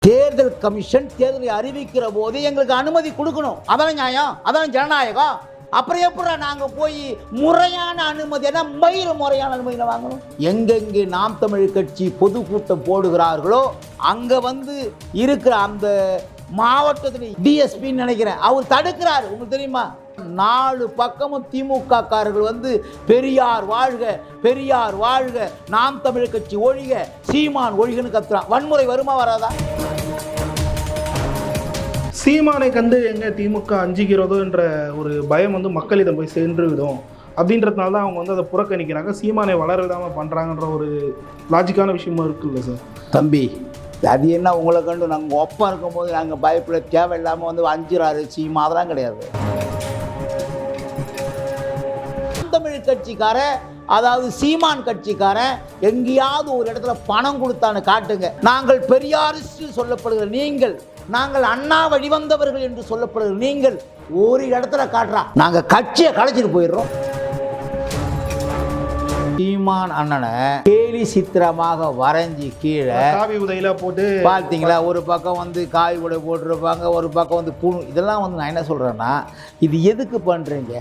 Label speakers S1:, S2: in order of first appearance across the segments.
S1: தேர்தல் கமிஷன் தேர்தலை அறிவிக்கிற போது எங்களுக்கு அனுமதி கொடுக்கணும். அதான் நியாயம், அதான் ஜனநாயகம். அப்புறம் எப்படி நாங்கள் போய் முறையான அனுமதி முறையான அனுமதியை வாங்கணும்? எங்கெங்கே நாம் தமிழ் கட்சி பொதுக்கூட்டம் போடுகிறார்களோ அங்கே இருக்கிற அந்த மாவட்டத்தில் டிஎஸ்பின்னு நினைக்கிறேன், அவர் தடுக்கிறார். உங்களுக்கு தெரியுமா? 4 பக்கமும் திமுக காரர்கள் பெரியார் வாழ்க, பெரியார் வாழ்க, நாம் தமிழ் கட்சி ஒழிக, சீமான் ஒழிகன்னு கத்துறான். வன்முறை வருமா வராதா?
S2: சீமானை கண்டு எங்க திமுக அஞ்சுகிறதோ என்ற ஒரு பயம் மக்களிடம் போய் சென்று விடும். அப்படின்றதுனால தான் அவங்க அதை புறக்கணிக்கிறாங்க. சீமானை வளர விடாமல் பண்ணுறாங்கன்ற ஒரு லாஜிக்கான விஷயமும் இருக்குல்ல சார்?
S1: தம்பி, அது என்ன உங்களை கண்டு நாங்கள் ஒப்பம் இருக்கும்போது நாங்கள் பயப்பட தேவையில்லாமல் அஞ்சுறாரு சீமா, அதெல்லாம் கிடையாது. தமிழ் கட்சிக்காரன், அதாவது சீமான் கட்சிக்காரன் எங்கேயாவது ஒரு இடத்துல பணம் கொடுத்தான்னு காட்டுங்க. நாங்கள் பெரியாரிஸ்ட் சொல்லப்படுகிற நீங்கள், நாங்கள் அண்ணா வழிவந்தவர்கள் என்று சொல்லப்படுகிற நீங்கள் ஒரு இடத்துல காட்டுறா, நாங்கள் கட்சியை கலைச்சிட்டு போயிடுறோம். சீமான் அண்ணனை கேலி சித்திரமாக வரைஞ்சி கீழே
S2: காவி உதையில போட்டு
S1: பார்த்தீங்களா? ஒரு பக்கம் காவி உடை போட்டிருப்பாங்க, ஒரு பக்கம் பூணு. இதெல்லாம் நான் என்ன சொல்றேன்னா, இது எதுக்கு பண்றீங்க?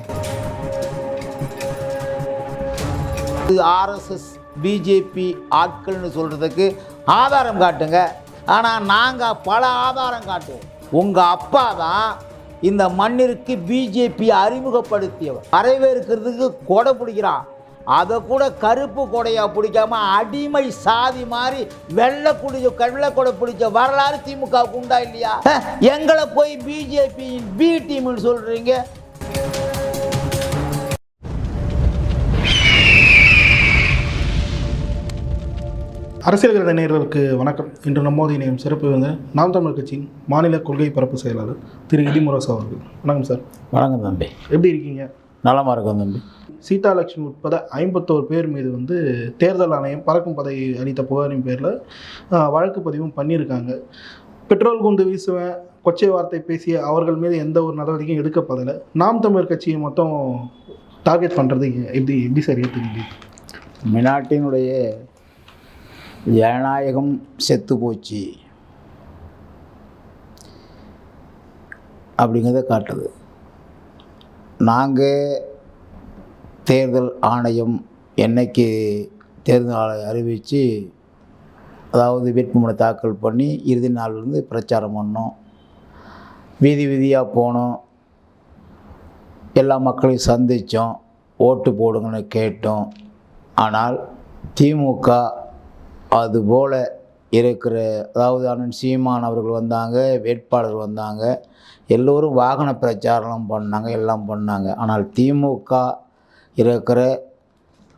S1: ஆர்எஸ்எஸ் பிஜேபி ஆட்கள்னு சொல்றதுக்கு ஆதாரம் காட்டுங்க. ஆனால் நாங்கள் பல ஆதாரம் காட்டுவோம். உங்கள் அப்பா தான் இந்த மண்ணிற்கு பிஜேபி அறிமுகப்படுத்தியவர். வரவேற்கிறதுக்கு கொடை பிடிக்கிறான், அதை கூட கருப்பு கொடையா பிடிக்காம அடிமை சாதி மாதிரி வெள்ளை கொடை பிடிச்ச வரலாறு திமுகவுக்கு உண்டா இல்லையா? எங்களை போய் பிஜேபி பி டீம்னு சொல்றீங்க.
S2: அரசியல் நேயர்களுக்கு வணக்கம். இன்று நம்மோது இணையும் சிறப்பு நாம் தமிழ் கட்சியின் மாநில கொள்கை பரப்பு செயலாளர் திரு இடிமுரசு அவர்கள். வணக்கம் சார்.
S1: வணக்கம் தம்பி.
S2: எப்படி இருக்கீங்க?
S1: நலமாக இருக்கும் தம்பி.
S2: சீதாலட்சுமி உட்பட 51 பேர் மீது தேர்தல் ஆணையம் பறக்கும் பதவி அளித்த புகாரின் பேரில் வழக்கு பதிவும் பண்ணியிருக்காங்க. பெட்ரோல் குண்டு வீசுவேன், கொச்சை வார்த்தை பேசிய அவர்கள் மீது எந்த ஒரு நடவடிக்கையும் எடுக்கப்படலை. நாம் தமிழர் கட்சியை மொத்தம் டார்கெட் பண்ணுறது எப்படி சரியாக தெரியுது?
S1: தமிழ்நாட்டினுடைய ஜனநாயகம் செத்து போச்சு அப்படிங்கிறத காட்டுது. நாங்கள் தேர்தல் ஆணையம் என்னைக்கு தேர்தல் அறிவித்து, அதாவது வேட்புமனு தாக்கல் பண்ணி இறுதி நாள்லேருந்து பிரச்சாரம் பண்ணோம், வீதி வீதியாக போனோம், எல்லா மக்களையும் சந்தித்தோம், ஓட்டு போடுங்கன்னு கேட்டோம். ஆனால் திமுக அதுபோல் இருக்கிற, அதாவது அண்ணன் சீமான் அவர்கள் வந்தாங்க, வேட்பாளர் வந்தாங்க, எல்லோரும் வாகன பிரச்சாரம் பண்ணாங்க, எல்லாம் பண்ணாங்க. ஆனால் திமுக இருக்கிற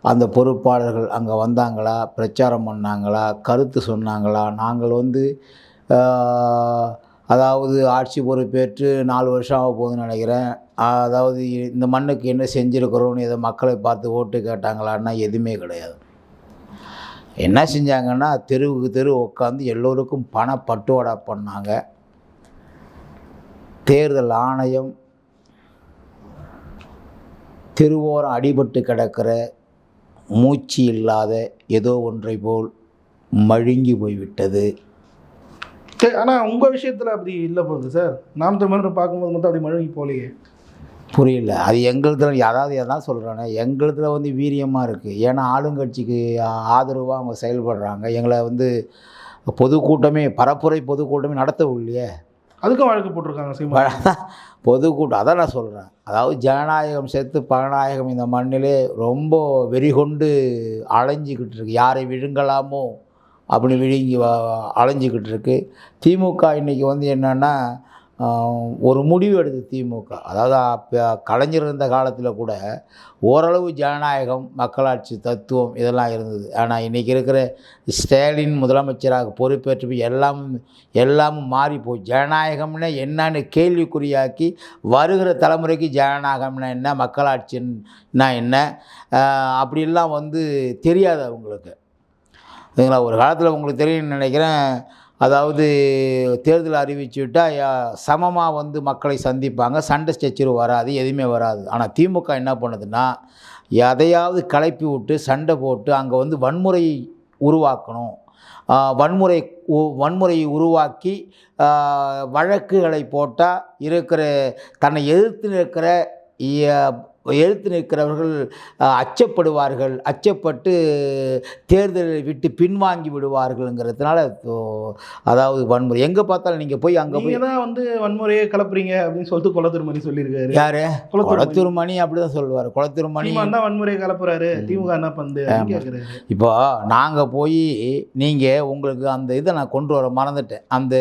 S1: அந்த பொறுப்பாளர்கள் அங்கே வந்தாங்களா, பிரச்சாரம் பண்ணாங்களா, கருத்து சொன்னாங்களா? நாங்கள் அதாவது ஆட்சி பொறுப்பேற்று 4 வருஷம் ஆக போகுதுன்னு நினைக்கிறேன். அதாவது இந்த மண்ணுக்கு என்ன செஞ்சுருக்கிறோன்னு இதை மக்களை பார்த்து ஓட்டு கேட்டாங்களான்னா எதுவுமே கிடையாது. என்ன செஞ்சாங்கன்னா, தெருவுக்கு தெரு உட்காந்து எல்லோருக்கும் பண பட்டுவாடா பண்ணாங்க. தேர்தல் ஆணையம் தெருவோரம் அடிபட்டு கிடக்கிற மூச்சு இல்லாத ஏதோ ஒன்றை போல் மழுங்கி போய்விட்டது.
S2: ஆனால் உங்கள் விஷயத்தில் அப்படி இல்லை போகுது சார். நாம் தமிழர் பார்க்கும்போது மட்டும் அப்படி மழுங்கி போலையே.
S1: புரியல. அது எங்களுதில், அதாவது எதான் சொல்கிறேன்னா, எங்களுதில் வீரியமாக இருக்குது. ஏன்னா ஆளுங்கட்சிக்கு ஆதரவாக அவங்க செயல்படுறாங்க. எங்களை பொதுக்கூட்டமே, பரப்புரை பொதுக்கூட்டமே நடத்தவில்லையே,
S2: அதுக்கும் வழக்கு போட்டிருக்காங்க.
S1: பொதுக்கூட்டம் அதான் நான் சொல்கிறேன். அதாவது ஜனநாயகம் சேர்த்து பணநாயகம் இந்த மண்ணிலே ரொம்ப வெறிகொண்டு அலைஞ்சிக்கிட்டு இருக்கு. யாரை விழுங்கலாமோ அப்படி விழுங்கி அலைஞ்சிக்கிட்டு இருக்கு. திமுக இன்றைக்கி என்னென்னா, ஒரு முடிவு எடுத்து திமுக, அதாவது கலைஞர் இருந்த காலத்தில் கூட ஓரளவு ஜனநாயகம், மக்களாட்சி தத்துவம் இதெல்லாம் இருந்தது. ஆனால் இன்றைக்கி இருக்கிற ஸ்டாலின் முதலமைச்சராக பொறுப்பேற்று எல்லாமும் மாறி போய் ஜனநாயகம்னா என்னன்னு கேள்விக்குறியாக்கி, வருகிற தலைமுறைக்கு ஜனநாயகம்னா என்ன, மக்களாட்சின்னா என்ன அப்படிலாம் தெரியாது அவங்களுக்கு. சரிங்களா? ஒரு காலத்தில் உங்களுக்கு தெரியும்னு நினைக்கிறேன், அதாவது தேர்தல் அறிவிச்சு விட்டால் சமமாக மக்களை சந்திப்பாங்க, சண்டை சச்சரவு வராது, எதுவுமே வராது. ஆனால் திமுக என்ன பண்ணுதுன்னா, எதையாவது கலப்பி விட்டு சண்டை போட்டு அங்கே வன்முறையை உருவாக்கணும், வன்முறையை உருவாக்கி வழக்குகளை போட்டால் தன்னை எதிர்த்து நிற்கிறவர்கள் அச்சப்படுவார்கள், அச்சப்பட்டு தேர்தலை விட்டு பின்வாங்கி விடுவார்கள்ங்கிறதுனால அதாவது வன்முறை எங்கே பார்த்தாலும் நீங்கள் போய் அங்கே போய்
S2: தான் வந்து வன்முறையை கிளப்புறீங்க அப்படின்னு சொல்லிட்டு குளத்தூர்மணி சொல்லியிருக்காரு.
S1: யார்? குளத்தூர்மணி அப்படி தான் சொல்லுவார். குளத்தூர்மணி
S2: தான் வன்முறையை கிளப்புறாரு, திமுக என்ன பண்ணுது.
S1: இப்போ நாங்கள் போய் நீங்கள் உங்களுக்கு அந்த இதை நான் கொண்டு வர மறந்துட்டேன், அந்த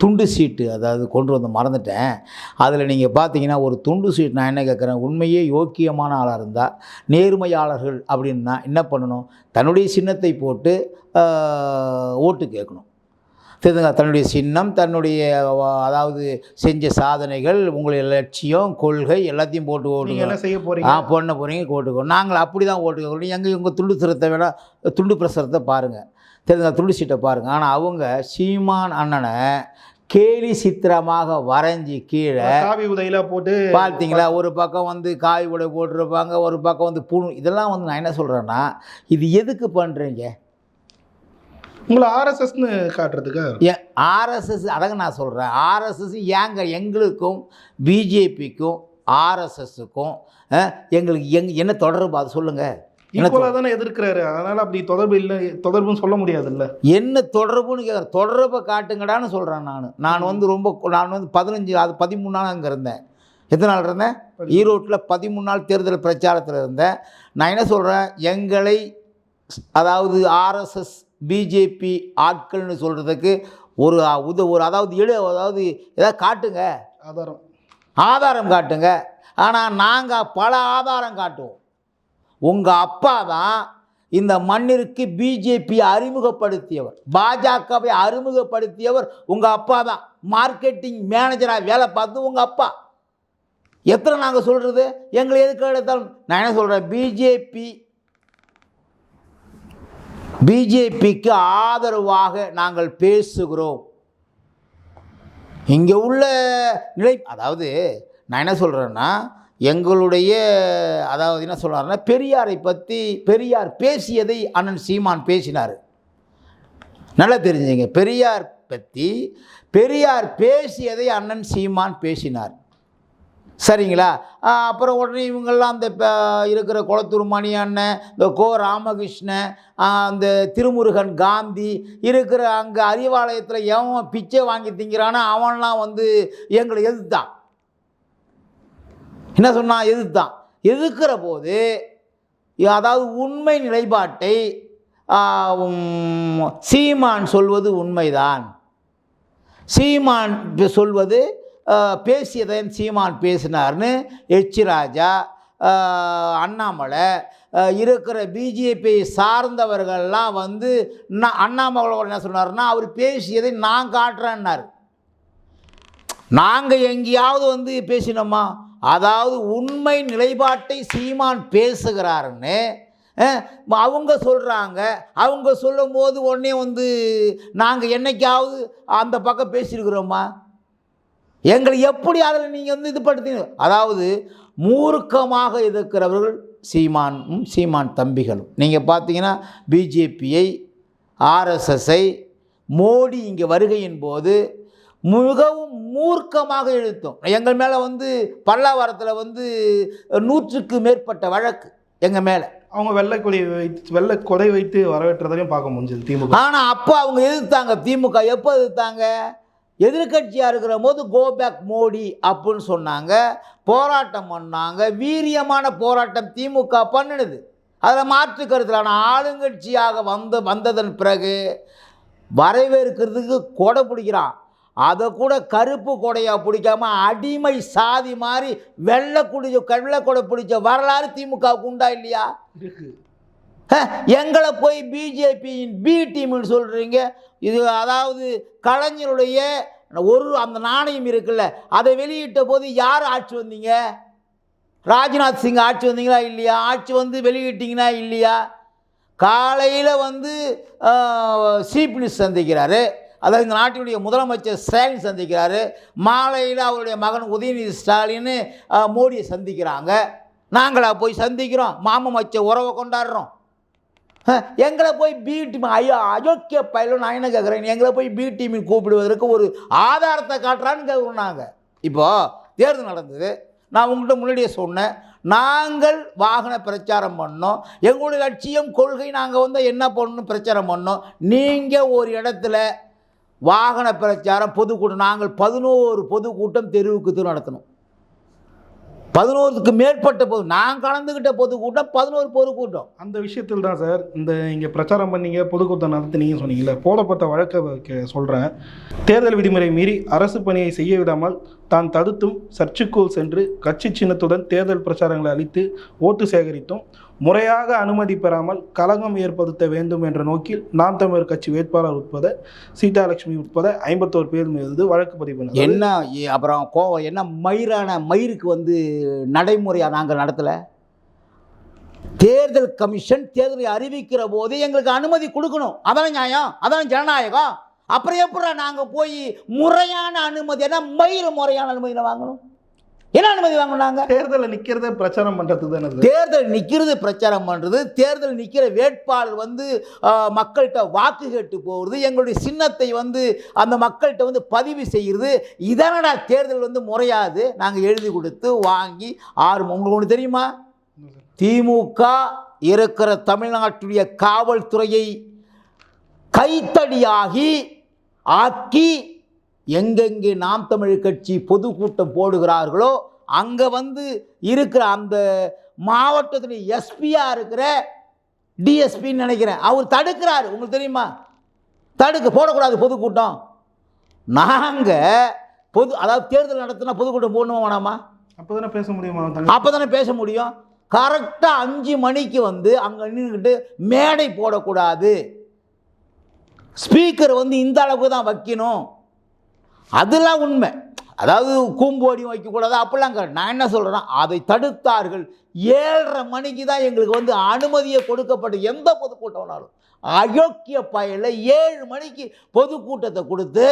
S1: துண்டு சீட்டு அதாவது கொண்டு வந்து மறந்துட்டேன். அதில் நீங்கள் பார்த்தீங்கன்னா ஒரு துண்டு சீட் நான் என்ன கேட்குறேன், உண்மையே யோக்கியமான ஆளாக இருந்தால் நேர்மையாளர்கள் அப்படின்னா என்ன பண்ணணும், தன்னுடைய சின்னத்தை போட்டு ஓட்டு கேட்கணும். தெரிஞ்சுங்க, தன்னுடைய சின்னம், தன்னுடைய அதாவது செஞ்ச சாதனைகள், உங்களுடைய லட்சியம், கொள்கை எல்லாத்தையும் போட்டு ஓட்டுங்க.
S2: என்ன செய்ய போகிறீங்க,
S1: பண்ண போகிறீங்க ஓட்டுக்கணும். நாங்கள் அப்படி தான் ஓட்டு கேட்கணும். எங்கள் உங்கள் துண்டு சிரத்தை வேணால் துண்டு பிரசுரத்தை பாருங்கள், தெரிஞ்சுங்க, துண்டு சீட்டை பாருங்கள். ஆனால் அவங்க சீமான் அண்ணனை கேலி சித்திரமாக வரைஞ்சி கீழே
S2: காவி உதையில போட்டு
S1: பார்த்தீங்களா, ஒரு பக்கம் வந்து காவி உடை போட்டிருப்பாங்க, ஒரு பக்கம் வந்து இதெல்லாம் வந்து நான் என்ன சொல்கிறேன்னா, இது எதுக்கு பண்ணுறீங்க?
S2: உங்களை ஆர்எஸ்எஸ்ன்னு காட்டுறதுக்கு.
S1: ஆர்எஸ்எஸ் அதாங்க நான் சொல்கிறேன். ஆர்எஸ்எஸ் எங்களுக்கும் பிஜேபிக்கும் ஆர்எஸ்எஸ்ஸுக்கும் எங்களுக்கு என்ன தொடர்பு, அது சொல்லுங்கள்.
S2: ஈக்குவலாக தானே எதிர்க்கிறாரு, அதனால் அப்படி தொடர்புன்னு சொல்ல முடியாதுல்ல.
S1: என்ன தொடர்புன்னு கேட்குறேன், தொடர்பை காட்டுங்கடான்னு சொல்கிறேன். நான் வந்து 13 நாள் அங்கே இருந்தேன். எத்தனை நாள் இருந்தேன்? ஈரோட்டில் 13 நாள் தேர்தல் பிரச்சாரத்தில் இருந்தேன். நான் என்ன சொல்கிறேன், எங்களை அதாவது ஆர்எஸ்எஸ் பிஜேபி ஆட்கள்னு சொல்கிறதுக்கு ஒரு அதாவது ஏதாவது காட்டுங்க, ஆதாரம் காட்டுங்க. ஆனால் நாங்கள் பல ஆதாரம் காட்டுவோம். உங்கள் அப்பா தான் இந்த மண்ணிற்கு பிஜேபி அறிமுகப்படுத்தியவர், பாஜகவை அறிமுகப்படுத்தியவர் உங்கள் அப்பா தான். மார்க்கெட்டிங் மேனேஜராக வேலை பார்த்து உங்கள் அப்பா. எத்தனை நாங்கள் சொல்கிறது, எங்களை எதுக்கு எடுத்தாலும் நான் என்ன சொல்கிறேன், பிஜேபிக்கு ஆதரவாக நாங்கள் பேசுகிறோம். இங்கே உள்ள நிலை அதாவது நான் என்ன சொல்கிறேன்னா, எங்களுடைய அதாவது என்ன சொல்கிறாருன்னா, பெரியாரை பற்றி பெரியார் பேசியதை அண்ணன் சீமான் பேசினார். நல்லா தெரிஞ்சுங்க, பெரியார் பற்றி பெரியார் பேசியதை அண்ணன் சீமான் பேசினார். சரிங்களா? அப்புறம் உடனே இவங்கெல்லாம் அந்த இருக்கிற குளத்தூர்மணி அண்ணன், இந்த ராமகிருஷ்ணன், அந்த திருமுருகன் காந்தி இருக்கிற அங்கே அறிவாலயத்தில் எவன் பிச்சை வாங்கி திங்கிறானோ அவன்லாம் வந்து எங்களை எதிர்த்தான். என்ன சொன்னால் எதிர்த்தான். எதிர்க்கிற போது அதாவது உண்மை நிலைப்பாட்டை சீமான் சொல்வது உண்மைதான். சீமான் சொல்வது பேசியதன் சீமான் பேசினார்னு எச் ராஜா, அண்ணாமலை இருக்கிற பிஜேபி சார்ந்தவர்கள்லாம் வந்து அண்ணாமலையோட என்ன சொன்னார்னா, அவர் பேசியதை நான் காட்டுறேன்னார். நாங்கள் எங்கேயாவது வந்து பேசினோமா? அதாவது உண்மை நிலைப்பாட்டை சீமான் பேசுகிறாருன்னு அவங்க சொல்கிறாங்க. அவங்க சொல்லும் போது உடனே வந்து நாங்கள் என்னைக்காவது அந்த பக்கம் பேசியிருக்கிறோமா? எங்களை எப்படி அதில் நீங்கள் வந்து இது படுத்தீங்க? அதாவது மூர்க்கமாக எதிர்க்கிறவர்கள் சீமான் தம்பிகளும். நீங்கள் பார்த்தீங்கன்னா பிஜேபியை, ஆர்எஸ்எஸ்ஐ மோடி இங்கே வருகையின் போது மிகவும் மூர்க்கமாக எழுத்தோம். எங்கள் மேலே வந்து பல்லாவரத்தில் வந்து 100க்கு மேற்பட்ட வழக்கு எங்கள் மேலே.
S2: அவங்க வெள்ளை கொடை வைத்து வரவேற்றதையும் பார்க்க முடிஞ்சது திமுக. ஆனால்
S1: அப்போ அவங்க எதிர்த்தாங்க. திமுக எப்போ எதிர்த்தாங்க? எதிர்கட்சியாக இருக்கிற போது கோ பேக் மோடி அப்படின்னு சொன்னாங்க, போராட்டம் பண்ணாங்க. வீரியமான போராட்டம் திமுக பண்ணினது, அதில் மாற்று கருத்தில். ஆனால் ஆளுங்கட்சியாக வந்ததன் பிறகு வரவேற்கிறதுக்கு கொடை பிடிக்கிறான். அதை கூட கருப்பு கொடையாக பிடிக்காமல் அடிமை சாதி மாதிரி வெள்ளை கொடை பிடிச்ச வரலாறு திமுகவுக்கு உண்டா இல்லையா? எங்களை போய் பிஜேபியின் பி டீம்னு சொல்கிறீங்க. இது அதாவது கலைஞருடைய அந்த நாணயம் இருக்குல்ல, அதை வெளியிட்ட போது யார் ஆட்சி வந்தீங்க? ராஜ்நாத் சிங் ஆட்சி வந்தீங்களா இல்லையா? ஆட்சி வந்து வெளியிட்டீங்கன்னா இல்லையா? காலையில் வந்து சீஃப் மினிஸ்டர் சந்திக்கிறாரு, அதாவது இந்த நாட்டினுடைய முதலமைச்சர் ஸ்டாலின் சந்திக்கிறாரு. மாலையில் அவருடைய மகன் உதயநிதி ஸ்டாலின் மோடியை சந்திக்கிறாங்க. நாங்களா போய் சந்திக்கிறோம்? மாமன் வச்ச உறவை கொண்டாடுறோம். எங்களை போய் பி டீம் அயோக்கிய பயிலும் நான் என்ன கேட்குறேன், எங்களை போய் பி டீமில் கூப்பிடுவதற்கு ஒரு ஆதாரத்தை காட்டுறான்னு கேட்குறோம். நாங்கள் இப்போது தேர்தல் நடந்தது, நான் உங்கள்கிட்ட முன்னாடியே சொன்னேன், நாங்கள் வாகன பிரச்சாரம் பண்ணோம், எங்களுடைய லட்சியம் கொள்கை நாங்கள் வந்து என்ன பண்ணணும் பிரச்சாரம் பண்ணோம். நீங்கள் ஒரு இடத்துல வாகன பிரச்சாரம் பொதுக்கூட்டம், நாங்கள் 11 பொதுக்கூட்டம் தெருவுக்கு தெரு நடத்தணும். 11க்கு மேற்பட்ட நான் கலந்துக்கிட்ட பொதுக்கூட்டம் 11 பொதுக்கூட்டம்.
S2: அந்த விஷயத்தில் தான் சார் இந்த இங்கே பிரச்சாரம் பண்ணீங்க, பொதுக்கூட்டம் நடத்தினீங்கன்னு சொன்னீங்கல்ல, போடப்பட்ட வழக்கை சொல்கிறேன். தேர்தல் விதிமுறை மீறி அரசு பணியை செய்ய விடாமல் தான் தடுத்தும் சர்ச்சுக்குள் சென்று கட்சி சின்னத்துடன் தேர்தல் பிரச்சாரங்களை அளித்து ஓட்டு சேகரித்தும் முறையாக அனுமதி பெறாமல் களங்கம் ஏற்படுத்த வேண்டும் என்ற நோக்கில் நாம் தமிழர் கட்சி வேட்பாளர் உட்பட சீதாலட்சுமி உட்பட 51 பேர் மீது வழக்கு பதிவு பண்ண
S1: என்ன அப்புறம் கோவம் என்ன மயிருக்கு வந்து நடைமுறையாக நாங்கள் நடத்தலை. தேர்தல் கமிஷன் தேர்தலை அறிவிக்கிற போது எங்களுக்கு அனுமதி கொடுக்கணும், அதான நியாயம், அதான ஜனநாயகம். அப்புறம் எப்படி நாங்கள் போய் முறையான அனுமதி, ஏன்னா மயிறு முறையான அனுமதியில் வாங்கணும், என்ன அனுமதி வாங்கணும்? நாங்கள்
S2: தேர்தலில் நிற்கிறத பிரச்சாரம் பண்ணுறது தானே.
S1: தேர்தல் நிற்கிறது பிரச்சாரம் பண்ணுறது, தேர்தல் நிற்கிற வேட்பாளர் வந்து மக்கள்கிட்ட வாக்கு கேட்டு போகிறது, எங்களுடைய சின்னத்தை வந்து அந்த மக்கள்கிட்ட வந்து பதிவு செய்கிறது, இதனடா தேர்தல் வந்து முறையாது. நாங்கள் எழுதி கொடுத்து வாங்கி உங்களுக்கு ஒன்று தெரியுமா, திமுக இருக்கிற தமிழ்நாட்டுடைய காவல்துறையை கைத்தடியாகி ஆக்கி எங்கெங்கே நாம் தமிழர் கட்சி பொதுக்கூட்டம் போடுகிறார்களோ அங்கே வந்து இருக்கிற அந்த மாவட்டத்தில் எஸ்பியாக இருக்கிற டிஎஸ்பின்னு நினைக்கிறேன், அவர் தடுக்கிறார். உங்களுக்கு தெரியுமா, போடக்கூடாது பொதுக்கூட்டம். நாங்கள் அதாவது தேர்தல் நடத்தினா பொதுக்கூட்டம் போடணுமா வேணாமா?
S2: அப்போ தானே பேச முடியுமா?
S1: அப்போ தானே பேச முடியும். கரெக்டாக 5 மணிக்கு வந்து அங்கே நின்றுக்கிட்டு மேடை போடக்கூடாது, ஸ்பீக்கர் வந்து இந்த அளவுக்கு தான் வைக்கணும், அதெல்லாம் உண்மை. அதாவது கூம்போடியும் வைக்கக்கூடாது அப்படிலாம் கிடையாது. நான் என்ன சொல்கிறேன்னா, அதை தடுத்தார்கள். 7:30 மணிக்கு தான் எங்களுக்கு வந்து அனுமதியை கொடுக்கப்பட்ட எந்த பொதுக்கூட்டம்னாலும். அயோக்கிய பயல 7 மணிக்கு பொதுக்கூட்டத்தை கொடுத்து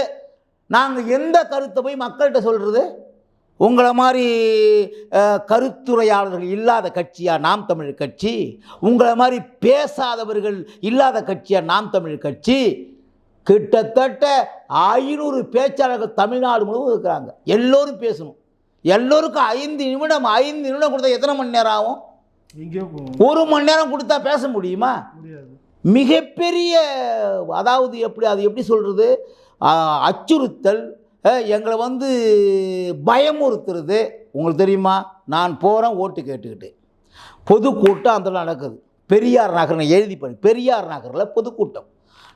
S1: நாங்கள் எந்த கருத்தை போய் மக்கள்கிட்ட சொல்கிறது? உங்களை மாதிரி கருத்துரையாளர்கள் இல்லாத கட்சியா நாம் தமிழர் கட்சி? உங்களை மாதிரி பேசாதவர்கள் இல்லாத கட்சியா நாம் தமிழர் கட்சி? கிட்டத்தட்ட 500 பேச்சாளர்கள் தமிழ்நாடு முழுவதும் இருக்கிறாங்க. எல்லோரும் பேசணும், எல்லோருக்கும் 5 நிமிடம் கொடுத்தா எத்தனை மணி நேரம் ஆகும்? 1 மணி நேரம் கொடுத்தா பேச முடியுமா? மிகப்பெரிய அதாவது எப்படி சொல்கிறது, அச்சுறுத்தல், எங்களை வந்து பயமுறுத்துறது. உங்களுக்கு தெரியுமா, நான் போகிறேன் ஓட்டு கேட்டுக்கிட்டு, பொதுக்கூட்டம் அந்த நடக்குது பெரியார் நகர், எழுதி பண்ணி பெரியார் நகரில் பொதுக்கூட்டம்.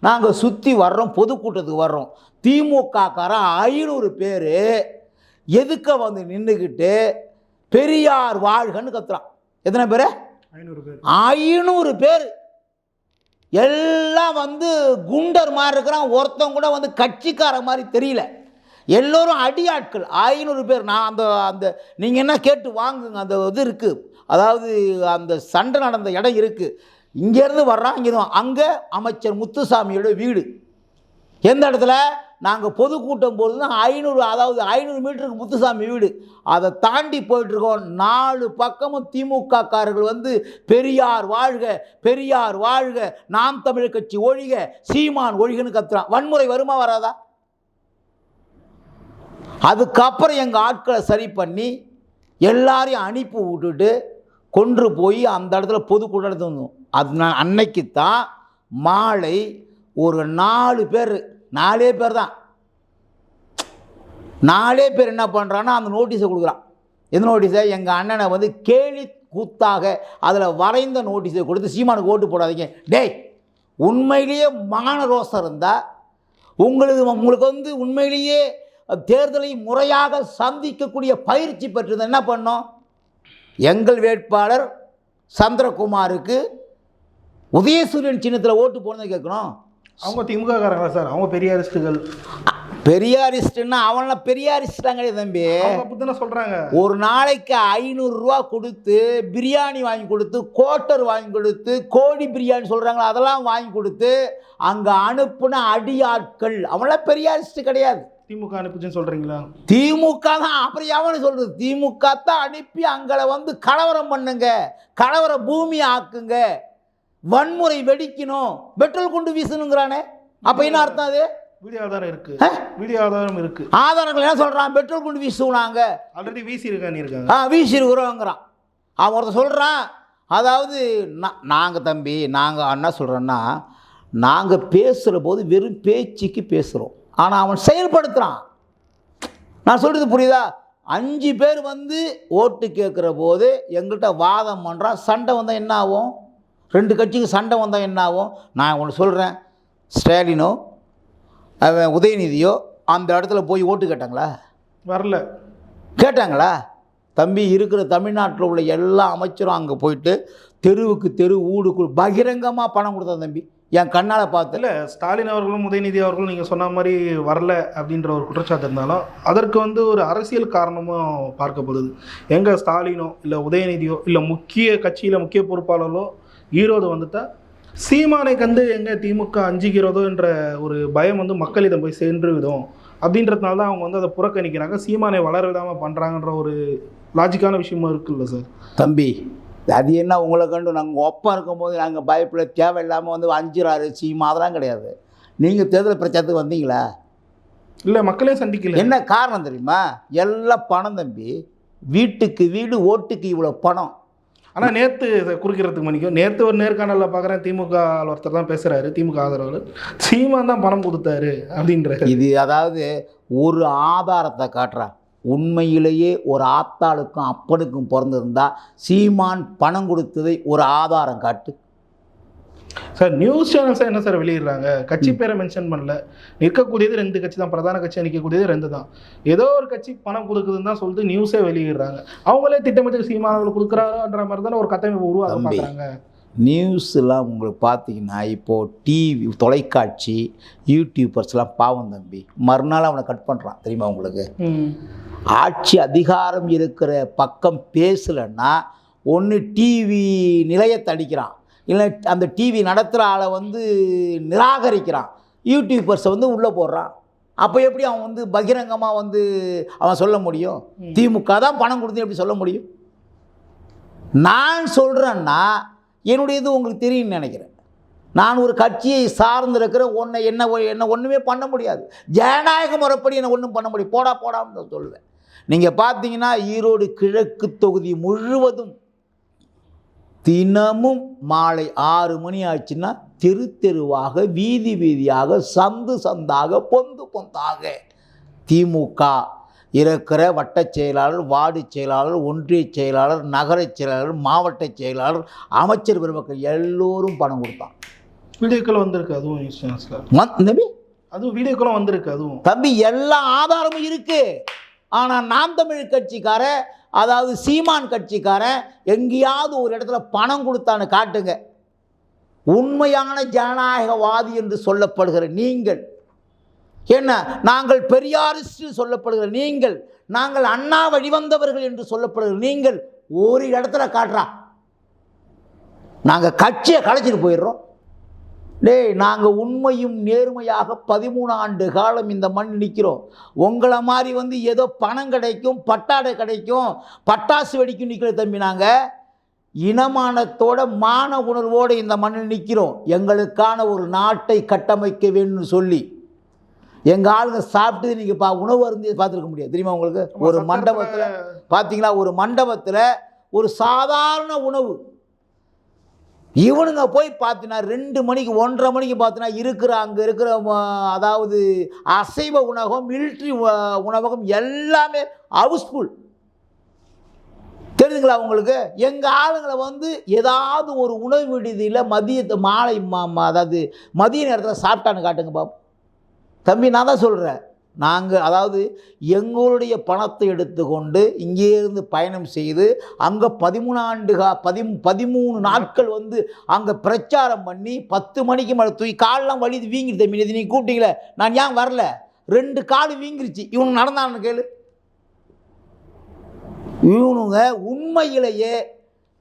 S1: நாங்கள் சுற்றி வர்றோம், பொதுக்கூட்டத்துக்கு வர்றோம். திமுகக்காரன் 500 பேர் எதுக்க வந்து நின்றுக்கிட்டு பெரியார் வாழ்கன்னு கத்துறான். எத்தனை பேர்? 500 பேர். எல்லாம் வந்து குண்டர் மாதிரி இருக்கிறான், ஒருத்தன் கூட வந்து கட்சிக்கார மாதிரி தெரியல. எல்லோரும் அடியாட்கள் 500 பேர். நான் அந்த நீங்கள் என்ன கேட்டு வாங்குங்க, அந்த இது இருக்குது, அதாவது அந்த சண்டை நடந்த இடம் இருக்குது. இங்கேருந்து வர்றான், இங்கேருந்து அங்கே அமைச்சர் முத்துசாமியோட வீடு. எந்த இடத்துல? நாங்கள் பொதுக்கூட்டம் போகிறது 500 மீட்டருக்கு முத்துசாமி வீடு. அதை தாண்டி போயிட்டுருக்கோம். 4 பக்கமும் திமுக காரர்கள் வந்து பெரியார் வாழ்க, பெரியார் வாழ்க, நாம் தமிழர் கட்சி ஒழிக, சீமான் ஒழிகன்னு கத்துறான். வன்முறை வருமா வராதா? அதுக்கப்புறம் எங்கள் ஆட்களை சரி பண்ணி எல்லாரையும் அனுப்பி விட்டுட்டு கொன்று போய் அந்த இடத்துல பொதுக்கூட்டம் நடத்தி வந்தோம். அது அன்னைக்கு தான் மாலை ஒரு 4 பேர் தான் 4 பேர் என்ன பண்ணுறான்னா அந்த நோட்டீஸை கொடுக்குறான். எந்த நோட்டீஸை? எங்கள் அண்ணனை வந்து கேலி கூத்தாக அதில் வரைந்த நோட்டீஸை கொடுத்து சீமானுக்கு ஓட்டு போடாதீங்க. டேய், உண்மையிலேயே மான ரோசம் இருந்தால் உங்களுக்கு வந்து உண்மையிலேயே தேர்தலை முறையாக சந்திக்கக்கூடிய பயிற்சி பெற்றிருந்த என்ன பண்ணோம்? எங்கள் வேட்பாளர் சந்திரகுமாருக்கு உதயசூரியன் சின்னத்தில் ஓட்டு போனது கேட்கணும்.
S2: அவங்க திமுக காரங்களா சார்? அவங்க பெரியாரிஸ்டுகள்.
S1: பெரியாரிஸ்ட்னா அவன்லாம் பெரியாரிஸ்டாங்க கிடையாது தம்பி.
S2: அப்படித்தானே சொல்கிறாங்க.
S1: ஒரு நாளைக்கு 500 ரூபா கொடுத்து பிரியாணி வாங்கி கொடுத்து, கோட்டர் வாங்கி கொடுத்து, கோழி பிரியாணி சொல்கிறாங்களா, அதெல்லாம் வாங்கி கொடுத்து அங்கே அனுப்புன அடியாட்கள். அவன்லாம் பெரியாரிஸ்ட் கிடையாது.
S2: திமுக அனுப்பிச்சுன்னு சொல்கிறீங்களா?
S1: திமுக தான். அப்புறம் எவனு சொல்கிறது? திமுக தான் அனுப்பி அங்கே வந்து கலவரம் பண்ணுங்க, கலவர பூமியை ஆக்குங்க. வன்முறை வெடிக்கணும், பெட்ரோல் கொண்டு வீசணுங்கிறானே. அப்போ என்ன அர்த்தம்? அது
S2: வீடியோ ஆதாரம் இருக்கு, வீடியோ ஆதாரம் இருக்கு.
S1: ஆதாரங்கள் என்ன சொல்கிறான்? பெட்ரோல் கொண்டு வீசுனாங்க,
S2: ஆல்ரெடி வீசியிருக்காங்க,
S1: வீசிருக்கிறோங்கிறான். அவன் ஒருத்தர் சொல்கிறான், அதாவது நாங்கள் தம்பி, நாங்கள் என்ன சொல்கிறோன்னா, நாங்கள் பேசுகிற போது வெறும் பேச்சுக்கு பேசுகிறோம், ஆனால் அவன் செயல்படுத்துகிறான். நான் சொல்கிறது புரியுதா? 5 பேர் வந்து ஓட்டு கேட்குற போது எங்கள்கிட்ட வாதம் பண்ணுறான். சண்டை வந்தால் என்ன ஆகும்? 2 கட்சிக்கு சண்டை வந்தால் என்ன ஆகும்? நான் ஒன்று சொல்கிறேன், ஸ்டாலினோ அவன் உதயநிதியோ அந்த இடத்துல போய் ஓட்டு கேட்டாங்களா?
S2: வரல.
S1: கேட்டாங்களா? தம்பி, இருக்கிற தமிழ்நாட்டில் உள்ள எல்லா அமைச்சரும் அங்கே போயிட்டு தெருவுக்கு தெரு ஊடுக்கு பகிரங்கமாக பணம் கொடுத்தான் தம்பி, என் கண்ணால் பார்த்து.
S2: இல்லை, ஸ்டாலின் அவர்களும் உதயநிதி அவர்களும் நீங்கள் சொன்ன மாதிரி வரல அப்படின்ற ஒரு குற்றச்சாட்டு இருந்தாலும் அதற்கு வந்து ஒரு அரசியல் காரணமும் பார்க்கப்படுது. எங்கே ஸ்டாலினோ இல்லை உதயநிதியோ இல்லை முக்கிய கட்சியில் முக்கிய பொறுப்பாளர்களோ ஈரோடு வந்துட்டா சீமானை கண்டு எங்கே திமுக அஞ்சுகிறதோ என்ற ஒரு பயம் வந்து மக்களிடம் போய் சென்று விடும். அப்படின்றதுனால தான் அவங்க வந்து அதை புறக்கணிக்கிறாங்க, சீமானை வளர விடாமல் பண்ணுறாங்கன்ற ஒரு லாஜிக்கான விஷயமும் இருக்குல்ல சார்?
S1: தம்பி, அது என்ன உங்களை கண்டு நாங்கள் ஒப்பம் இருக்கும்போது நாங்கள் பயப்பட தேவையில்லாமல் வந்து 5 சீமா அதெல்லாம் கிடையாது. நீங்கள் தேர்தல் பிரச்சாரத்துக்கு வந்தீங்களா?
S2: இல்லை, மக்களே சந்திக்கல.
S1: என்ன காரணம் தெரியுமா? எல்லாம் பணம் தம்பி, வீட்டுக்கு வீடு ஓட்டுக்கு இவ்வளோ பணம்.
S2: ஆனால் நேற்று குறிக்கிறதுக்கு மணிக்கும் நேற்று ஒரு நேர்காணலில் பார்க்குறேன், திமுக ஒருத்தர் தான் பேசுகிறாரு, திமுக ஆதரவாளர், சீமான் தான் பணம் கொடுத்தாரு அப்படின்ற. இது
S1: அதாவது ஒரு ஆதாரத்தை காட்டுறான். உண்மையிலேயே ஒரு ஆத்தாளுக்கும் அப்பனுக்கும் பிறந்திருந்தா சீமான் பணம் கொடுத்ததை ஒரு ஆதாரம் காட்டு.
S2: சார், நியூஸ் சேனல்ஸாக என்ன சார் வெளியிடுறாங்க? கட்சி பேரை மென்ஷன் பண்ணல, நிற்கக்கூடியது 2 கட்சி தான், பிரதான கட்சியாக நிற்கக்கூடியது 2 தான். ஏதோ ஒரு கட்சி பணம் கொடுக்குதுன்னு தான் சொல்லிட்டு நியூஸே வெளியிடுறாங்க. அவங்களே திட்டமிட்டு சீமானவர்கள் கொடுக்குறாருன்ற மாதிரி தானே ஒரு கட்டமைப்பு உருவாக்க பார்க்குறாங்க.
S1: நியூஸ்லாம் உங்களுக்கு பார்த்தீங்கன்னா இப்போது டிவி, தொலைக்காட்சி, யூடியூபர்ஸ்லாம் பாவம் தம்பி, மறுநாள் அவனை கட் பண்ணுறான் தெரியுமா உங்களுக்கு? ஆட்சி அதிகாரம் இருக்கிற பக்கம் பேசலைன்னா ஒன்று டிவி நிலையத்தை அடிக்கிறான், இல்லை அந்த டிவி நடத்துகிற ஆளை வந்து நிராகரிக்கிறான், யூடியூபர்ஸை வந்து உள்ளே போடுறான். அப்போ எப்படி அவன் வந்து பகிரங்கமாக வந்து அவன் சொல்ல முடியும்? திமுக தான் பணம் கொடுத்து எப்படி சொல்ல முடியும்? நான் சொல்கிறேன்னா என்னுடையது உங்களுக்கு தெரியும்னு நினைக்கிறேன். நான் ஒரு கட்சியை சார்ந்திருக்கிற என்ன ஒன்றுமே பண்ண முடியாது. ஜனநாயக முறைப்படி என்ன ஒன்றும் பண்ண முடியும், போடாமல் தான் சொல்லுவேன். நீங்கள் பார்த்தீங்கன்னா ஈரோடு கிழக்கு தொகுதி முழுவதும் தினமும் மாலை 6 மணி ஆச்சுன்னா தெரு தெருவாக, வீதி வீதியாக, சந்து சந்தாக, பொந்து பொந்தாக திமுக இருக்கிற வட்டச் செயலாளர், வார்டு செயலாளர், ஒன்றிய செயலாளர், நகரச் செயலாளர், மாவட்ட செயலாளர், அமைச்சர் பெருமக்கள் எல்லோரும் பணம் கொடுத்தான்.
S2: வீடியோக்கள் வந்திருக்கு, அதுவும்
S1: தம்பி,
S2: அதுவும் வீடியோக்களும் வந்திருக்கு, அதுவும்
S1: தம்பி எல்லா ஆதாரமும் இருக்கு. ஆனால் நாம் தமிழ் கட்சிக்கார, அதாவது சீமான் கட்சிக்காரன் எங்கேயாவது ஒரு இடத்துல பணம் கொடுத்தான்னு காட்டுங்க. உண்மையான ஜனநாயகவாதி என்று சொல்லப்படுகிற நீங்கள், என்ன நாங்கள் பெரியாரிஸ்ட் சொல்லப்படுகிற நீங்கள், நாங்கள் அண்ணா வழிவந்தவர்கள் என்று சொல்லப்படுகிற நீங்கள் ஒரு இடத்துல காட்டுறா, நாங்கள் கட்சியை கலைச்சிட்டு போயிடுறோம். நாங்கள் உண்மையும் நேர்மையாக 13 ஆண்டு காலம் இந்த மண் நிற்கிறோம். உங்களை மாதிரி வந்து ஏதோ பணம் கிடைக்கும், பட்டாடை கிடைக்கும், பட்டாசு வெடிக்கும் நிற்கிற தம்பி. நாங்கள் இனமானத்தோட மான உணர்வோடு இந்த மண்ணில் நிற்கிறோம். எங்களுக்கான ஒரு நாட்டை கட்டமைக்க வேணும்னு சொல்லி எங்கள் ஆளுங்க சாப்பிட்டு நீங்கள் உணவு அருந்தி பார்த்துருக்க முடியாது தெரியுமா உங்களுக்கு? ஒரு மண்டபத்தில் பார்த்தீங்களா, ஒரு மண்டபத்தில் ஒரு சாதாரண உணவு, இவனுங்க போய் பார்த்தீங்கன்னா 2 மணிக்கு 1:30 மணிக்கு பார்த்தீங்கன்னா அங்கே இருக்கிற அதாவது அசைவ உணவகம், மிலிட்ரி உணவகம் எல்லாமே ஹவுஸ்ஃபுல். தெரியுதுங்களா உங்களுக்கு? எங்கள் ஆளுங்களை வந்து ஏதாவது ஒரு உணவு விடுதியில் மாலை அதாவது மதிய நேரத்தில் சாப்பிட்டான்னு காட்டுங்க பாப்போம். தம்பி, நான் தான் சொல்கிறேன், நாங்கள் அதாவது எங்களுடைய பணத்தை எடுத்துக்கொண்டு இங்கேருந்து பயணம் செய்து அங்கே 13 நாட்கள் வந்து அங்கே பிரச்சாரம் பண்ணி 10 மணிக்கு மேலே தூக்கி காலெலாம் வலி வீங்கிடுது. மீது நீங்கள் கூப்பிட்டீங்களே, நான் ஏன் வரல? 2 கால் வீங்கிருச்சு. இவனுக்கு நடந்தான்னு கேளு. இவனுங்க உண்மையிலேயே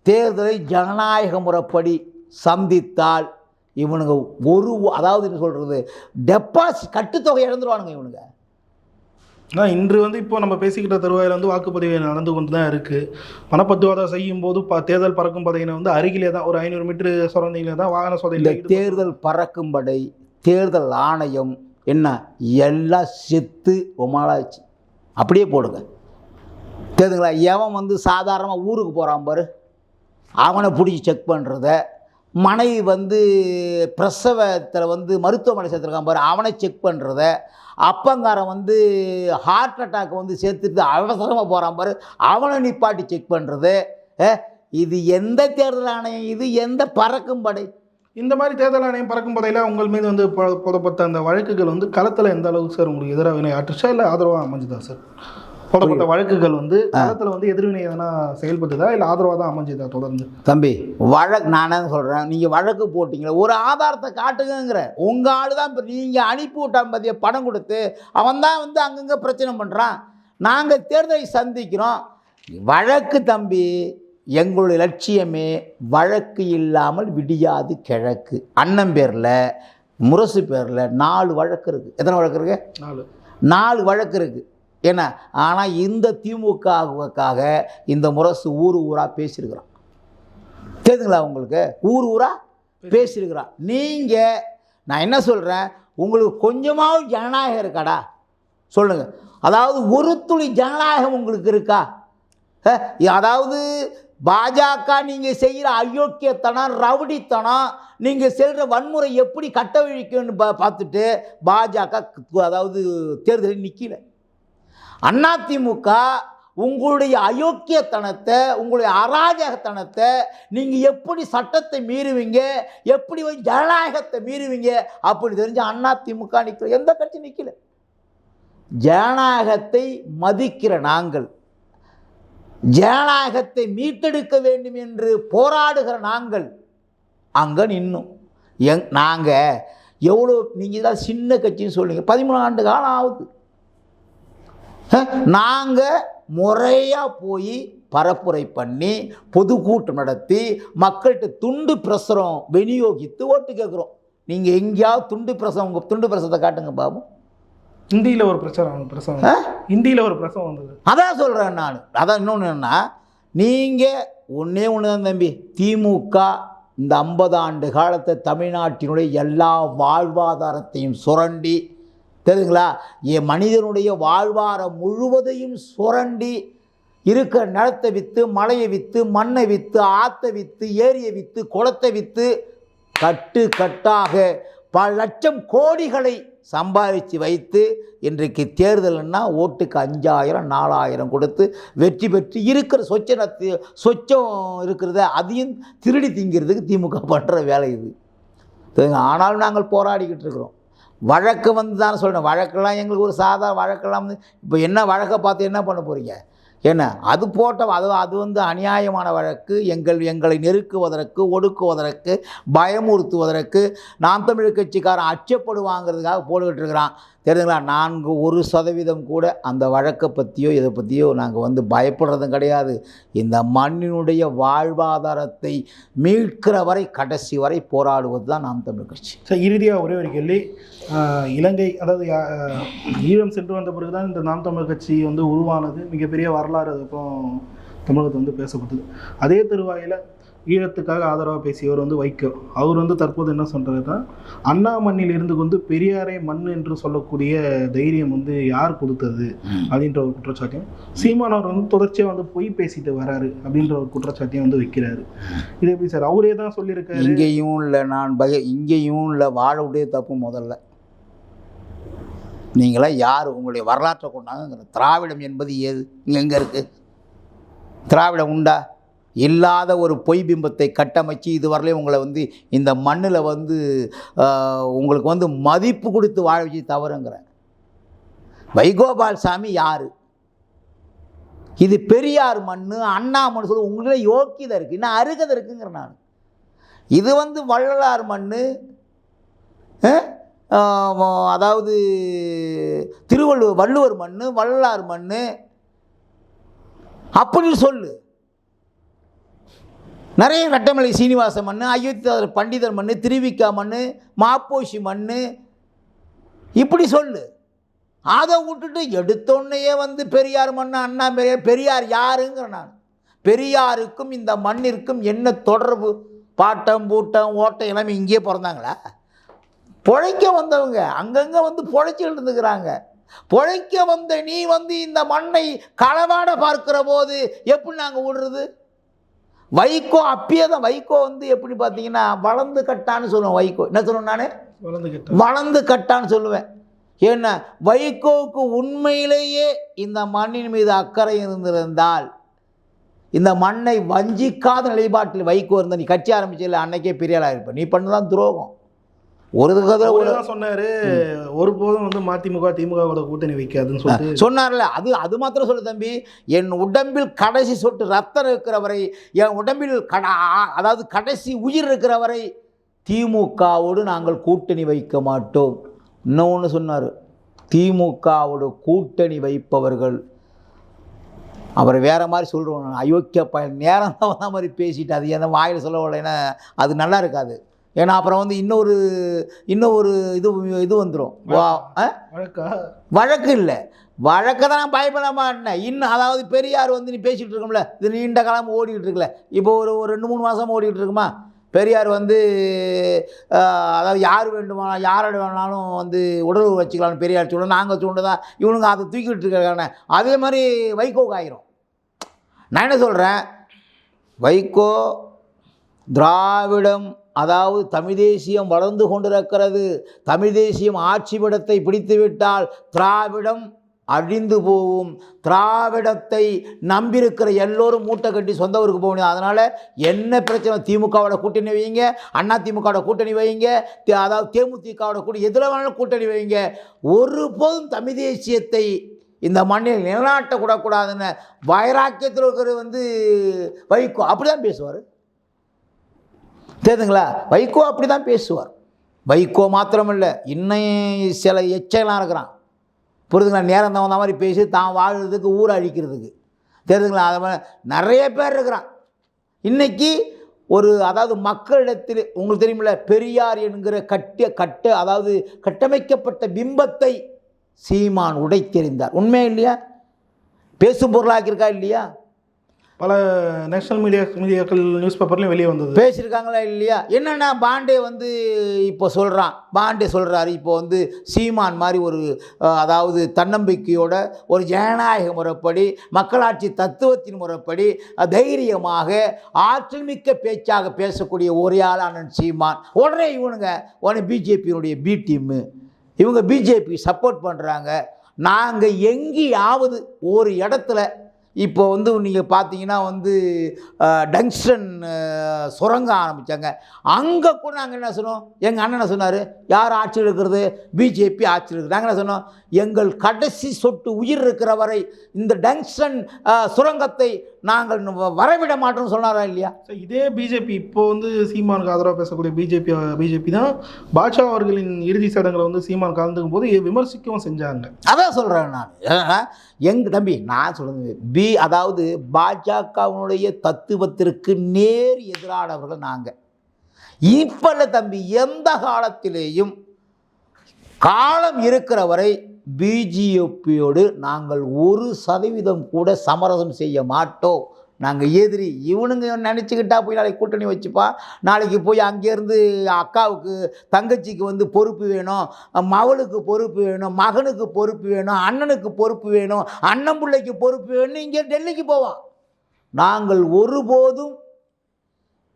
S1: தேர்தலை ஜனநாயக முறைப்படி சந்தித்தால் இவனுங்க அதாவது என்ன சொல்கிறது, டெபாசிட் கட்டுத்தொகை இழந்துருவானுங்க இவனுங்க.
S2: ஆனால் இன்று வந்து இப்போ நம்ம பேசிக்கிட்ட தருவாயில் வந்து வாக்குப்பதிவு நடந்து கொண்டு தான் இருக்குது. பணப்பட்டுவாதம் செய்யும் போது தேர்தல் பறக்கும் படையினை வந்து அருகிலே தான் ஒரு 500 மீட்டர் சுரண்டியில தான் வாகன
S1: இந்த
S2: சோதனை.
S1: தேர்தல் பறக்கும் படை, தேர்தல் ஆணையம் என்ன எல்லாம் செத்து ரொமாலாச்சு. அப்படியே போடுங்க. தெரியுதுங்களா? எவன் வந்து சாதாரணமாக ஊருக்கு போகிறான் பாரு, அவனை பிடிச்சி செக் பண்ணுறத, மனைவி வந்து பிரசவத்தில் வந்து மருத்துவமனை சேர்த்துருக்கான் பாரு, அவனை செக் பண்ணுறத, அப்பங்காரன் வந்து ஹார்ட் அட்டாக் வந்து சேர்த்துட்டு அவசரமாக போகிறான் பாரு, அவனை நிப்பாட்டி செக் பண்ணுறது. இது எந்த தேர்தல் ஆணையம்? இது எந்த பறக்கும் படை?
S2: இந்த மாதிரி தேர்தல் ஆணையம் பறக்கும் படையில் உங்கள் மீது வந்து போடப்பட்ட அந்த வழக்குகள் வந்து களத்தில் எந்த அளவுக்கு சார் உங்களுக்கு எதிராக வினை ஆற்றுச்சா இல்லை ஆதரவாக அமைஞ்சுதா சார்? போடப்பட்ட வழக்குகள் வந்து களத்தில் வந்து எதிர்வினை எதனா செயல்பட்டுதா இல்லை ஆதரவாக தான் அமைஞ்சுதா தொடர்ந்து?
S1: தம்பி, வழக்கு நான் என்ன சொல்கிறேன், நீங்கள் வழக்கு போட்டிங்களா, ஒரு ஆதாரத்தை காட்டுங்கிற. உங்கள் ஆள் தான் இப்போ நீங்கள் அனுப்பி விட்டான் பற்றிய பணம் கொடுத்து அவன் தான் வந்து அங்கங்கே பிரச்சனை பண்ணுறான். நாங்கள் தேர்தலை சந்திக்கிறோம். வழக்கு தம்பி, எங்களுடைய லட்சியமே வழக்கு இல்லாமல் விடியாது கிழக்கு. அண்ணன் பேரில் முரசு பேரில் 4 வழக்கு இருக்குது. எத்தனை வழக்கு இருக்குது? 4 வழக்கு இருக்குது. ஏன்னா ஆனால் இந்த திமுகவுக்காக இந்த முரசு ஊராக பேசியிருக்கிறான். தெரியுதுங்களா உங்களுக்கு? ஊராக பேசியிருக்கிறான். நீங்கள், நான் என்ன சொல்கிறேன், உங்களுக்கு கொஞ்சமாவது ஜனநாயகம் இருக்காடா சொல்லுங்கள். அதாவது ஒரு துளி ஜனநாயகம் உங்களுக்கு இருக்கா? அதாவது பாஜக நீங்கள் செய்கிற அயோக்கியத்தனம், ரவுடித்தனம், நீங்கள் செல்கிற வன்முறை எப்படி கட்டவிழ்க்குன்னு பார்த்துட்டு பாஜக அதாவது தேர்தலில் நிற்கல. அதிமுக உங்களுடைய அயோக்கியத்தனத்தை, உங்களுடைய அராஜகத்தனத்தை, நீங்கள் எப்படி சட்டத்தை மீறுவீங்க, எப்படி ஜனநாயகத்தை மீறுவீங்க அப்படி தெரிஞ்ச அதிமுக நிற்கல. எந்த கட்சி நிற்கல. ஜனநாயகத்தை மதிக்கிற நாங்கள், ஜனநாயகத்தை மீட்டெடுக்க வேண்டும் என்று போராடுகிற நாங்கள் அங்கே நின்னோம். நாங்கள் எவ்வளோ, நீங்கள் தான் சின்ன கட்சின்னு சொல்லுங்க, 13 ஆண்டு காலம் ஆகுது. நாங்கள் முறையாக போய் பரப்புரை பண்ணி பொதுக்கூட்டம் நடத்தி மக்கள்கிட்ட துண்டு பிரசுரம் விநியோகித்து ஓட்டு கேட்குறோம். நீங்கள் எங்கேயாவது துண்டு பிரசம், உங்கள் துண்டு பிரசத்தை காட்டுங்க பாபு.
S2: இந்தியில் ஒரு பிரச்சனை இந்தியில் ஒரு பிரச்சனை வந்தது.
S1: அதான் சொல்கிறேன் நான். அதான் இன்னொன்று என்னன்னா, நீங்கள் ஒன்றே ஒன்று தான் தம்பி, திமுக இந்த 50 ஆண்டு காலத்தை தமிழ்நாட்டினுடைய எல்லா வாழ்வாதாரத்தையும் சுரண்டி, தெரியுதுங்களா, என் மனிதனுடைய வாழ்வாரம் முழுவதையும் சுரண்டி இருக்கிற நிலத்தை விற்று, மலையை விற்று, மண்ணை விற்று, ஆற்றை விற்று, ஏரியை விற்று, குளத்தை விற்று கட்டு கட்டாக பல லட்சம் கோடிகளை சம்பாதிச்சு வைத்து இன்றைக்கு தேர்தல்னா ஓட்டுக்கு 5000 4000 கொடுத்து வெற்றி பெற்று இருக்கிற சொச்சம் இருக்கிறத அதையும் திருடி திங்கிறதுக்கு திமுக பண்ணுற வேலை இது. ஆனாலும் நாங்கள் போராடிக்கிட்டு இருக்கிறோம். வழக்கு வந்து தானே சொல்கிறேன், வழக்கெல்லாம் எங்களுக்கு ஒரு சாதாரண வழக்கெல்லாம் வந்து இப்போ என்ன வழக்கை பார்த்து என்ன பண்ண போகிறீங்க? ஏன்னா அது போட்ட அது வந்து அநியாயமான வழக்கு. எங்களை நெருக்குவதற்கு, ஒடுக்குவதற்கு, பயமுறுத்துவதற்கு நாம் தமிழர் கட்சிக்காரன் அச்சப்படுவாங்கிறதுக்காக போட்டுக்கிட்டு இருக்கிறான். தெரியுதுங்களா? 1% கூட அந்த வழக்கை பற்றியோ இதை பற்றியோ நாங்கள் வந்து பயப்படுறதும் கிடையாது. இந்த மண்ணினுடைய வாழ்வாதாரத்தை மீட்கிற வரை கடைசி வரை போராடுவது தான் நாம் தமிழர் கட்சி.
S2: சார், இறுதியாக ஒரே ஒரு கேள்வி. இலங்கை, அதாவது ஈழம் சென்று வந்த பிறகு தான் இந்த நாம் தமிழர் கட்சி வந்து உருவானது. மிகப்பெரிய வரலாறு அதுக்கப்புறம் தமிழகத்தை வந்து பேசப்பட்டது. அதே தருவாயில் ஈழத்துக்காக ஆதரவாக பேசியவர் வந்து வைகோ. அவர் வந்து தற்போது என்ன சொல்கிறதுனா, அண்ணா மண்ணில் இருந்து கொண்டு பெரியாரை மண் என்று சொல்லக்கூடிய தைரியம் வந்து யார் கொடுத்தது அப்படின்ற ஒரு குற்றச்சாட்டையும், சீமானவர் வந்து தொடர்ச்சியாக வந்து பொய் பேசிட்டு வராரு அப்படின்ற ஒரு குற்றச்சாட்டையும் வந்து வைக்கிறாரு. இது எப்படி சார்? அவரே தான் சொல்லியிருக்காரு.
S1: இங்கேயும் இல்லை, இங்கேயும் இல்லை, வாழவுடைய தப்பு. முதல்ல நீங்களாம் யார்? உங்களுடைய வரலாற்றை கொண்டாங்க. திராவிடம் என்பது ஏது? எங்கே இருக்குது திராவிடம்? உண்டா? இல்லாத ஒரு பொய் பிம்பத்தை கட்டமைச்சு இதுவரையிலும் உங்களை வந்து இந்த மண்ணில் வந்து உங்களுக்கு வந்து மதிப்பு கொடுத்து வாழ வச்சு தவறுங்கிற வைகோபால்சாமி யார்? இது பெரியார் மண், அண்ணா மண் சொல்லி உங்களே யோக்கியதை இருக்குது, இன்னும் அருகதை இருக்குங்கிற நான். இது வந்து வள்ளலார் மண், அதாவது வள்ளுவர் மண், வள்ளலார் மண் அப்படின்னு சொல்லு. நிறைய கட்டமலை சீனிவாச மண், அயோத்தியாதர் பண்டிதர் மண், திருவிக்கா மண், மாப்போசி மண் இப்படி சொல்லு. அதை விட்டுட்டு எடுத்தோன்னையே வந்து பெரியார் மண்ணு அண்ணா பெரியார் யாருங்கிற நான். பெரியாருக்கும் இந்த மண்ணிற்கும் என்ன தொடர்பு? பாட்டம் பூட்டம் ஓட்டம் எல்லாமே இங்கேயே பிறந்தாங்களா? பொழைக்க வந்தவங்க அங்கங்கே வந்து பொழைச்சிட்டு இருந்துக்கிறாங்க. பொழைக்க வந்த நீ வந்து இந்த மண்ணை களவாட பார்க்கிற போது எப்படி நாங்கள் விடுறது? வைகோ அப்பயே தான். வைகோ வந்து எப்படி பார்த்தீங்கன்னா வளர்ந்து கட்டான்னு சொல்லுவேன். வைகோ என்ன சொல்லுவேன்? நான் வளர்ந்து கட்டான்னு சொல்லுவேன். ஏன்னா வைகோவுக்கு உண்மையிலேயே இந்த மண்ணின் மீது அக்கறை இருந்திருந்தால், இந்த மண்ணை வஞ்சிக்காத நிலைப்பாட்டில் வைகோ இருந்த நீ கட்சி ஆரம்பிச்சதில்லை, அன்னைக்கே பெரிய ஆளாக இருப்ப. நீ பண்ணதான் துரோகம். ஒரு
S2: சொன்னாரு ஒருபோதும் வந்து மதிமுக திமுக கூட்டணி வைக்காதுன்னு சொல்லிட்டு
S1: சொன்னார்ல. அது மாத்திரம் சொல்லு தம்பி. என் உடம்பில் கடைசி சொட்டு ரத்தம் இருக்கிறவரை, என் உடம்பில் அதாவது கடைசி உயிர் இருக்கிறவரை திமுகவோடு நாங்கள் கூட்டணி வைக்க மாட்டோம். இன்னொன்று சொன்னார், திமுகவோடு கூட்டணி வைப்பவர்கள் அவரை வேறு மாதிரி சொல்கிறோம். அயோக்கிய பயன் நேரம் தான் மாதிரி பேசிட்டு அது என்ன வாயில் சொல்ல விடலைன்னா அது நல்லா இருக்காது. ஏன்னா அப்புறம் வந்து இன்னொரு இது வந்துடும். வழக்கு இல்லை, வழக்கை தான் நான் பயப்பட மாட்டேன். இன்னும் அதாவது பெரியார் வந்து நீ பேசிகிட்டு இருக்கோம்ல, இது நீண்ட காலம் ஓடிக்கிட்டு இருக்குல்ல. இப்போ ஒரு 2-3 மாதம் ஓடிக்கிட்டு இருக்குமா? பெரியார் வந்து அதாவது யார் வேண்டுமானாலும் யாரோட வேணாலும் வந்து உடல் வச்சுக்கலாம்னு பெரியார் சொல்லணும். நாங்கள் சொன்னதான் இவனுங்க அதை தூக்கிட்டு இருக்காங்க. அதே மாதிரி வைகோவுக்கு ஆயிரும். நான் என்ன சொல்கிறேன், வைகோ திராவிடம் அதாவது தமிழ் தேசியம் வளர்ந்து கொண்டிருக்கிறது. தமிழ் தேசியம் ஆட்சி படத்தை பிடித்துவிட்டால் திராவிடம் அழிந்து போகும். திராவிடத்தை நம்பியிருக்கிற எல்லோரும் மூட்டை கட்டி சொந்த ஊருக்கு போக முடியும். அதனால் என்ன பிரச்சனை? திமுகவோட கூட்டணி வைங்க, அண்ணா திமுகவோட கூட்டணி வைங்க, அதாவது தேமுதிகவோட கூட்டணி, எதில் வேணாலும் கூட்டணி வைங்க. ஒருபோதும் தமிழ் தேசியத்தை இந்த மண்ணில் நிலநாட்டக்கூடாதுன்னு வைராக்கியத்தில் இருக்கிற வந்து வைகோ அப்படி தான் பேசுவார். தெரியுதுங்களா? வைகோ அப்படி தான் பேசுவார். வைகோ மாத்திரமில்லை, இன்னும் சில எச்செல்லாம் இருக்கிறான். புரியுதுங்களா? நேரம் தகுந்த மாதிரி பேசி தான் வாழ்கிறதுக்கு ஊரை அழிக்கிறதுக்கு. தெரியுதுங்களா? அது மாதிரி நிறைய பேர் இருக்கிறான். இன்றைக்கி அதாவது மக்களிடத்தில் உங்களுக்கு தெரியுமில்ல, பெரியார் என்கிற அதாவது கட்டமைக்கப்பட்ட பிம்பத்தை சீமான் உடைத்தெறிந்தார். உண்மையா இல்லையா? பேசும் பொருளாக்கியிருக்கா இல்லையா?
S2: பல நேஷனல் மீடியாக்கள் நியூஸ் பேப்பர்லையும் வெளியே வந்தது,
S1: பேசியிருக்காங்களா இல்லையா? என்னென்னா பாண்டே வந்து இப்போ சொல்கிறாரு இப்போ வந்து சீமான் மாதிரி அதாவது தன்னம்பிக்கையோட ஒரு ஜனநாயக முறைப்படி மக்களாட்சி தத்துவத்தின் முறைப்படி தைரியமாக ஆற்றல் மிக்க பேச்சாக பேசக்கூடிய ஒரே ஆள் அண்ணன் சீமான். உடனே பிஜேபியினுடைய பி டீமு இவங்க பிஜேபி சப்போர்ட் பண்ணுறாங்க. நாங்கள் எங்கேயாவது ஒரு இடத்துல இப்போ வந்து நீங்கள் பார்த்தீங்கன்னா வந்து டங்ஸ்டன் சுரங்கம் ஆரம்பித்தாங்க. அங்கே கூட நாங்கள் என்ன சொன்னோம்? எங்கள் அண்ணனை சொன்னார், யார் ஆட்சியில் இருக்கிறது? பிஜேபி ஆட்சியில் இருக்குது. நாங்கள் என்ன சொன்னோம்? எங்கள் கடைசி சொட்டு உயிர் இருக்கிற வரை இந்த டங்ஸ்டன் சுரங்கத்தை நாங்கள் வரவிட மாட்டோம்னு சொன்னாரா இல்லையா?
S2: இதே பிஜேபி இப்போ வந்து சீமானுக்கு ஆதரவாக பேசக்கூடிய பிஜேபி தான் பாட்ஷா அவர்களின் இறுதி சடங்கில் வந்து சீமான் கலந்துக்கும் போது விமர்சிக்கவும் செஞ்சாங்க.
S1: அதான் சொல்கிறேன் நான். தம்பி நான் சொல்கிறது அதாவது பாஜகவினுடைய தத்துவத்திற்கு நேர் எதிரானவர்கள் நாங்கள். இப்போ இல்லை தம்பி, எந்த காலத்திலேயும் காலம் இருக்கிற வரை பிஜேபியோடு நாங்கள் 1% கூட சமரசம் செய்ய மாட்டோம். நாங்கள் எதிரி. இவனுங்க நினச்சிக்கிட்டா போய் நாளைக்கு கூட்டணி வச்சுப்பா, நாளைக்கு போய் அங்கேருந்து அக்காவுக்கு தங்கச்சிக்கு வந்து பொறுப்பு வேணும், மவளுக்கு பொறுப்பு வேணும், மகனுக்கு பொறுப்பு வேணும், அண்ணனுக்கு பொறுப்பு வேணும், அண்ணன் பிள்ளைக்கு பொறுப்பு வேணும், இங்கே டெல்லிக்கு போவான். நாங்கள் ஒருபோதும்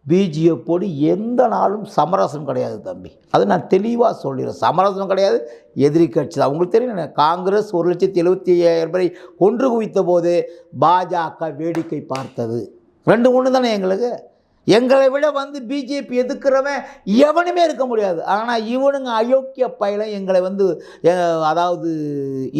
S1: பிஜேபியோடு எந்த நாளும் சமரசம் கிடையாது தம்பி. அது நான் தெளிவாக சொல்லிடுறேன். சமரசம் கிடையாது, எதிரி கட்சி தான். உங்களுக்கு தெரியும், காங்கிரஸ் 1,75,000 பேரை கொன்று குவித்த போது பாஜக வேடிக்கை பார்த்தது. 2-1 தானே எங்களுக்கு. எங்களை விட வந்து பிஜேபி எதுக்குறவன் எவனுமே இருக்க முடியாது. ஆனால் இவனுங்க அயோக்கிய பயில எங்களை வந்து அதாவது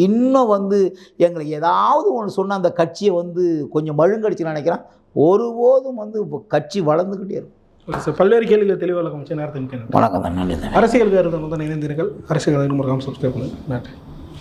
S1: இன்னும் வந்து எங்களை ஏதாவது ஒன்று சொன்னால் அந்த கட்சியை வந்து கொஞ்சம் மழுங்கடிச்சு நினைக்கிறான். ஒருபோதும் வந்து கட்சி வளர்ந்துக்கிட்டே இருக்கும்.
S2: பல்வேறு கேள்விகள் தெளிவாக நேரத்தை
S1: வணக்கம். நன்றி.
S2: அரசியல் இணைந்தீர்கள். அரசியல் சப்ஸ்கிரைப் பண்ணுங்கள். நன்றி.